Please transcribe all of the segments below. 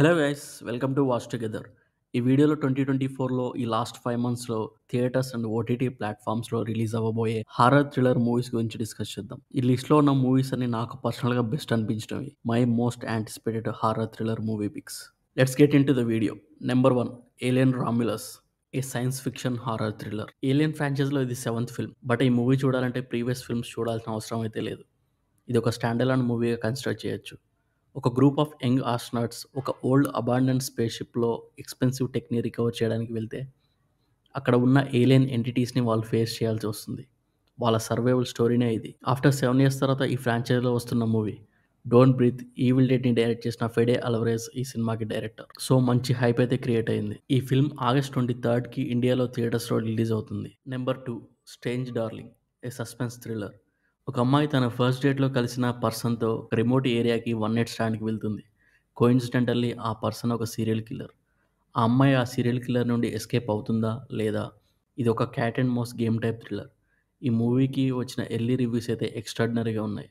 Hello guys, welcome to watch together. ఈ వీడియోలో 2024లో ఈ లాస్ట్ 5 మంత్స్‌లో థియేటర్స్ అండ్ ఓటీటీ ప్లాట్‌ఫామ్స్‌లో రిలీజ్ అవ్వబోయే హారర్ థ్రిల్లర్ మూవీస్ గురించి డిస్కస్ చేద్దాం. ఈ లిస్ట్‌లో ఉన్న మూవీస్ అన్ని నాకు పర్సనల్‌గా బెస్ట్ అనిపించినవి. My most anticipated horror thriller movie picks. Let's get into the video. Number 1, Alien Romulus, a science fiction horror thriller. Alien ఫ్రాంచైజ్‌లో ఇది 7th ఫిల్మ్. బట్ ఈ మూవీ చూడాలంటే ప్రీవియస్ ఫిల్మ్స్ చూడాల్సిన అవసరం అయితే లేదు. ఇది ఒక స్టాండ్ అలోన్ మూవీగా కన్సిడర్ చేయొచ్చు. ఒక గ్రూప్ ఆఫ్ యంగ్ ఆస్ట్రోనాట్స్ ఒక ఓల్డ్ అబాండన్డ్ స్పేస్ షిప్‌లో ఎక్స్‌పెన్సివ్ టెక్‌ని రికవర్ చేయడానికి వెళ్తే, అక్కడ ఉన్న ఏలియన్ ఎంటిటీస్‌ని వాళ్ళు ఫేస్ చేయాల్సి వస్తుంది. వాళ్ళ సర్వైవల్ స్టోరీనే ఇది. ఆఫ్టర్ 7 ఇయర్స్ తర్వాత ఈ ఫ్రాంచైజ్‌లో వస్తున్న మూవీ 'డోంట్ బ్రీత్', ఈవిల్ డెడ్‌ని డైరెక్ట్ చేసిన ఫెడే అల్వారెజ్ ఈ సినిమాకి డైరెక్టర్. సో మంచి హైప్ అయితే క్రియేట్ అయింది. ఈ ఫిల్మ్ ఆగస్ట్ 23కి ఇండియాలో థియేటర్స్‌లో రిలీజ్ అవుతుంది. Number 2, strange darling, a suspense thriller. ఒక అమ్మాయి తన ఫస్ట్ డేట్‌లో కలిసిన పర్సన్‌తో రిమోట్ ఏరియాకి వన్ నైట్ స్టాండ్‌కి వెళ్తుంది. కోయిన్సిడెంటల్లీ ఆ పర్సన్ ఒక సీరియల్ కిల్లర్. ఆ అమ్మాయి ఆ సీరియల్ కిల్లర్ నుండి ఎస్కేప్ అవుతుందా? లేదా? ఇది ఒక cat and mouse game type thriller. ఈ మూవీకి వచ్చిన ఎర్లీ రివ్యూస్ అయితే ఎక్స్ట్రార్డినరీగా ఉన్నాయి.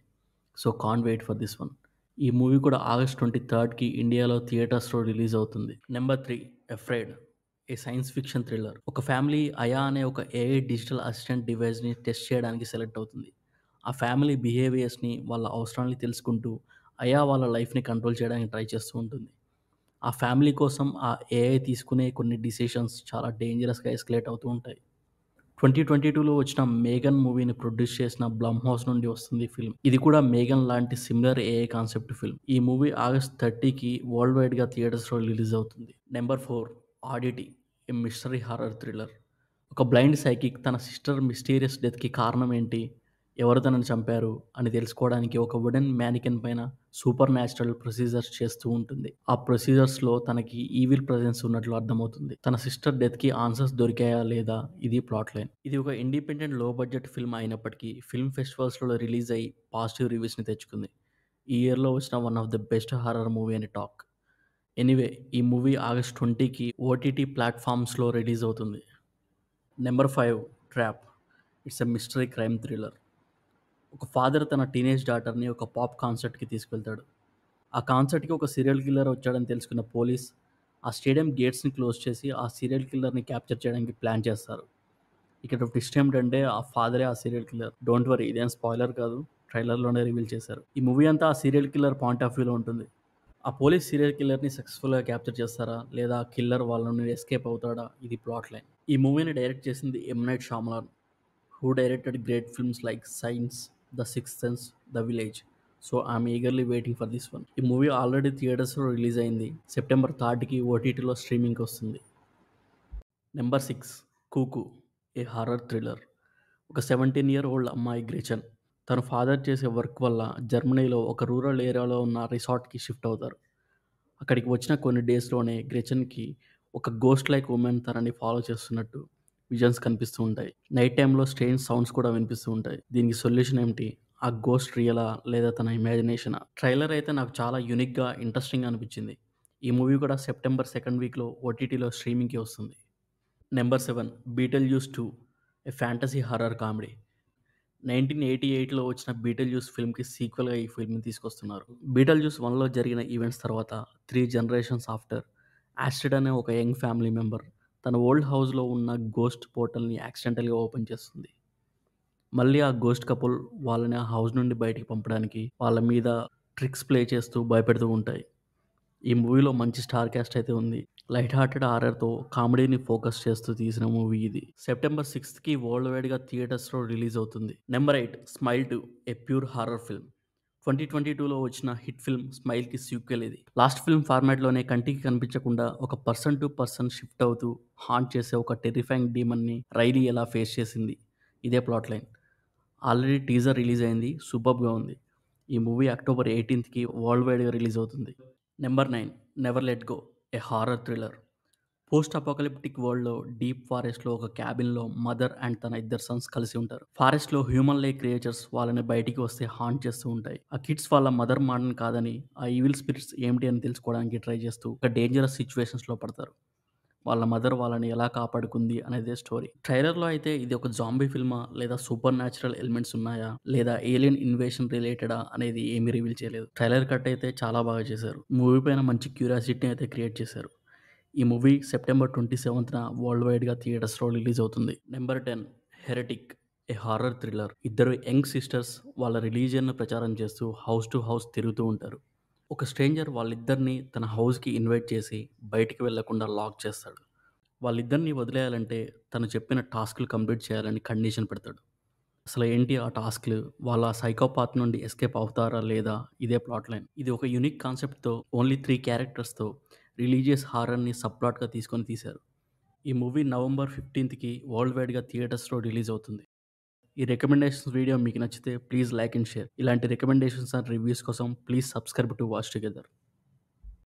So can't wait for this one. ఈ మూవీ కూడా ఆగస్ట్ 23కి ఇండియాలో థియేటర్స్‌లో రిలీజ్ అవుతుంది. Number 3, afraid, a science fiction thriller. ఒక ఫ్యామిలీ అయా అనే ఒక ఏఐ డిజిటల్ అసిస్టెంట్ డివైస్‌ని టెస్ట్ చేయడానికి సెలెక్ట్ అవుతుంది. ఆ ఫ్యామిలీ బిహేవియర్స్‌ని, వాళ్ళ అవసరాల్ని తెలుసుకుంటూ అయా వాళ్ళ లైఫ్‌ని కంట్రోల్ చేయడానికి ట్రై చేస్తూ ఉంటుంది. ఆ ఫ్యామిలీ కోసం ఆ ఏఐ తీసుకునే కొన్ని డిసిషన్స్ చాలా డేంజరస్‌గా ఎస్కలేట్ అవుతూ ఉంటాయి. 2022లో వచ్చిన 'మేగన్' మూవీని ప్రొడ్యూస్ చేసిన బ్లమ్ హౌస్ నుండి వస్తుంది ఈ ఫిల్మ్. ఇది కూడా 'మేగన్' లాంటి సిమిలర్ ఏఐ కాన్సెప్ట్ ఫిల్మ్. ఈ మూవీ ఆగస్ట్ 30కి వరల్డ్ వైడ్‌గా థియేటర్స్‌లో రిలీజ్ అవుతుంది. నెంబర్ 4, ఆడిటీ, ఏ మిస్టరీ హారర్ థ్రిల్లర్. ఒక బ్లైండ్ సైకిక్ తన సిస్టర్ మిస్టీరియస్ డెత్‌కి కారణం ఏంటి? ఎవరు తనని చంపారు? అని తెలుసుకోవడానికి ఒక వుడెన్ మ్యానికెన్ పైన సూపర్ న్యాచురల్ ప్రొసీజర్స్ చేస్తూ ఉంటుంది. ఆ ప్రొసీజర్స్‌లో తనకి ఈవిల్ ప్రెజెన్స్ ఉన్నట్లు అర్థమవుతుంది. తన సిస్టర్ డెత్‌కి ఆన్సర్స్ దొరికాయా లేదా? ఇది ప్లాట్ లైన్. ఇది ఒక ఇండిపెండెంట్ లో బడ్జెట్ ఫిల్మ్ అయినప్పటికీ ఫిల్మ్ ఫెస్టివల్స్‌లో రిలీజ్ అయ్యి పాజిటివ్ రివ్యూస్‌ని తెచ్చుకుంది. ఈ ఇయర్‌లో వచ్చిన one of the best horror movie అని టాక్. ఎనీవే, ఈ మూవీ ఆగస్ట్ 20కి ఓటీటీ ప్లాట్‌ఫామ్స్‌లో రిలీజ్ అవుతుంది. Number 5, trap, it's a mystery crime thriller. ఒక ఫాదర్ తన టీనేజ్ డాటర్‌ని ఒక పాప్ కాన్సర్ట్‌కి తీసుకెళ్తాడు. ఆ కాన్సర్ట్‌కి ఒక సీరియల్ కిల్లర్ వచ్చాడని తెలుసుకున్న పోలీస్ ఆ స్టేడియం గేట్స్‌ని క్లోజ్ చేసి ఆ సీరియల్ కిల్లర్‌ని క్యాప్చర్ చేయడానికి ప్లాన్ చేస్తారు. ఇక్కడ ట్విస్ట్ ఏమిటంటే ఆ ఫాదరే ఆ సీరియల్ కిల్లర్. డోంట్ వరీ, ఇదేం స్పాయిలర్ కాదు. ట్రైలర్‌లోనే రివీల్ చేశారు. ఈ మూవీ అంతా ఆ సీరియల్ కిల్లర్ పాయింట్ ఆఫ్ వ్యూలో ఉంటుంది. ఆ పోలీస్ సీరియల్ కిల్లర్‌ని సక్సెస్‌ఫుల్‌గా క్యాప్చర్ చేస్తారా? లేదా కిల్లర్ వాళ్ళ నుండి ఎస్కేప్ అవుతాడా? ఇది ప్లాట్ లైన్. ఈ మూవీని డైరెక్ట్ చేసింది ఎమ్ night షామలాన్, who directed great films like Signs, The Sixth Sense, The Village. So I'm eagerly waiting for this one. ఈ మూవీ ఆల్రెడీ థియేటర్స్‌లో రిలీజ్ అయింది. సెప్టెంబర్ 3కి ఓటీటీలో స్ట్రీమింగ్‌కి వస్తుంది. నెంబర్ 6, కూకు, ఏ హారర్ థ్రిల్లర్. ఒక 17 ఇయర్ ఓల్డ్ అమ్మాయి గ్రెచెన్ తన ఫాదర్ చేసే వర్క్ వల్ల జర్మనీలో ఒక రూరల్ ఏరియాలో ఉన్న రిసార్ట్‌కి షిఫ్ట్ అవుతారు. అక్కడికి వచ్చిన కొన్ని డేస్‌లోనే గ్రెచెన్‌కి ఒక గోస్ట్ లైక్ వుమెన్ తనని ఫాలో చేస్తున్నట్టు విజన్స్ కనిపిస్తూ ఉంటాయి. నైట్ టైమ్‌లో స్ట్రేంజ్ సౌండ్స్ కూడా వినిపిస్తూ ఉంటాయి. దీనికి సొల్యూషన్ ఏమిటి? ఆ గోస్ట్ రియలా? లేదా తన ఇమాజినేషనా? ట్రైలర్ అయితే నాకు చాలా యూనిక్‌గా, ఇంట్రెస్టింగ్‌గా అనిపించింది. ఈ మూవీ కూడా సెప్టెంబర్ 2nd వీక్‌లో ఓటీటీలో స్ట్రీమింగ్‌కి వస్తుంది. నెంబర్ 7, బీటల్జూస్ 2, ఏ ఫ్యాంటసీ హారర్ కామెడీ. 1988లో వచ్చిన 'బీటల్జూస్' ఫిల్మ్‌కి సీక్వెల్‌గా ఈ ఫిల్మ్‌ని తీసుకొస్తున్నారు. 'బీటల్జూస్ 1లో జరిగిన ఈవెంట్స్ తర్వాత 3 జనరేషన్స్ ఆఫ్టర్, ఆస్ట్రిడ్ అనే ఒక యంగ్ ఫ్యామిలీ మెంబర్ తన ఓల్డ్ హౌస్‌లో ఉన్న గోస్ట్ పోర్టల్‌ని యాక్సిడెంటల్‌గా ఓపెన్ చేస్తుంది. మళ్ళీ ఆ గోస్ట్ కపుల్ వాళ్ళని ఆ హౌస్ నుండి బయటికి పంపడానికి వాళ్ళ మీద ట్రిక్స్ ప్లే చేస్తూ భయపెడుతూ ఉంటాయి. ఈ మూవీలో మంచి స్టార్ క్యాస్ట్ అయితే ఉంది. లైట్ హార్టెడ్ హారర్‌తో కామెడీని ఫోకస్ చేస్తూ తీసిన మూవీ ఇది. సెప్టెంబర్ 6కి వరల్డ్ వైడ్‌గా థియేటర్స్‌లో రిలీజ్ అవుతుంది. Number 8, smile 2, a pure horror film. 2022లో వచ్చిన హిట్ ఫిల్మ్ 'స్మైల్‌కి' సీక్వెల్ ఇది. లాస్ట్ ఫిల్మ్ ఫార్మాట్‌లోనే కంటికి కనిపించకుండా ఒక పర్సన్ టు పర్సన్ షిఫ్ట్ అవుతూ హాంట్ చేసే ఒక టెర్రిఫైయింగ్ డీమన్‌ని రైలీ ఎలా ఫేస్ చేసింది. ఇదే plot line. Already teaser release అయింది. సూపర్బ్‌గా ఉంది. ఈ మూవీ అక్టోబర్ 18కి వరల్డ్ వైడ్‌గా రిలీజ్ అవుతుంది. Number 9, never let go, a horror thriller. Post apocalyptic వరల్డ్‌లో డీప్ ఫారెస్ట్‌లో ఒక క్యాబిన్‌లో మదర్ అండ్ తన ఇద్దరు సన్స్ కలిసి ఉంటారు. ఫారెస్ట్‌లో హ్యూమన్ లైక్ క్రియేచర్స్ వాళ్ళని బయటికి వస్తే హాంట్ చేస్తూ ఉంటాయి. ఆ కిడ్స్ వాళ్ళ మదర్ మాటని కాదని ఆ ఈవిల్ స్పిరిట్స్ ఏమిటి అని తెలుసుకోవడానికి ట్రై చేస్తూ ఒక డేంజరస్ సిట్యుయేషన్స్‌లో పడతారు. వాళ్ళ మదర్ వాళ్ళని ఎలా కాపాడుకుంది అనేదే స్టోరీ. ట్రైలర్‌లో అయితే ఇది ఒక జాంబీ ఫిల్మా? లేదా సూపర్ న్యాచురల్ ఎలిమెంట్స్ ఉన్నాయా? లేదా ఏలియన్ ఇన్వేషన్ రిలేటెడా? అనేది ఏమీ రివీల్ చేయలేదు. ట్రైలర్ కట్ అయితే చాలా బాగా చేశారు. మూవీ పైన మంచి క్యూరియాసిటీని అయితే క్రియేట్ చేశారు. ఈ మూవీ సెప్టెంబర్ 27న వరల్డ్ వైడ్‌గా థియేటర్స్‌లో రిలీజ్ అవుతుంది. నెంబర్ 10 హెరెటిక్, ఏ హారర్ థ్రిల్లర్. ఇద్దరు యంగ్ సిస్టర్స్ వాళ్ళ రిలీజియన్‌ను ప్రచారం చేస్తూ హౌస్ టు హౌస్ తిరుగుతూ ఉంటారు. ఒక స్ట్రేంజర్ వాళ్ళిద్దరిని తన హౌస్‌కి ఇన్వైట్ చేసి బయటికి వెళ్ళకుండా లాక్ చేస్తాడు. వాళ్ళిద్దరిని వదిలేయాలంటే తను చెప్పిన టాస్క్‌లు కంప్లీట్ చేయాలని కండిషన్ పెడతాడు. అసలు ఏంటి ఆ టాస్క్‌లు? వాళ్ళ సైకోపాత్ నుండి ఎస్కేప్ అవుతారా లేదా? ఇదే ప్లాట్ లైన్. ఇది ఒక యూనిక్ కాన్సెప్ట్‌తో ఓన్లీ 3 క్యారెక్టర్స్‌తో రిలీజియస్ హారర్‌ని సబ్ ప్లాట్‌గా తీసుకొని తీశారు. ఈ మూవీ నవంబర్ 15కి వరల్డ్ వైడ్‌గా థియేటర్స్‌లో రిలీజ్ అవుతుంది. ఈ రికమెండేషన్స్ వీడియో మీకు నచ్చితే ప్లీజ్ లైక్ అండ్ షేర్. ఇలాంటి రికమెండేషన్స్ అండ్ రివ్యూస్ కోసం please subscribe to watch together.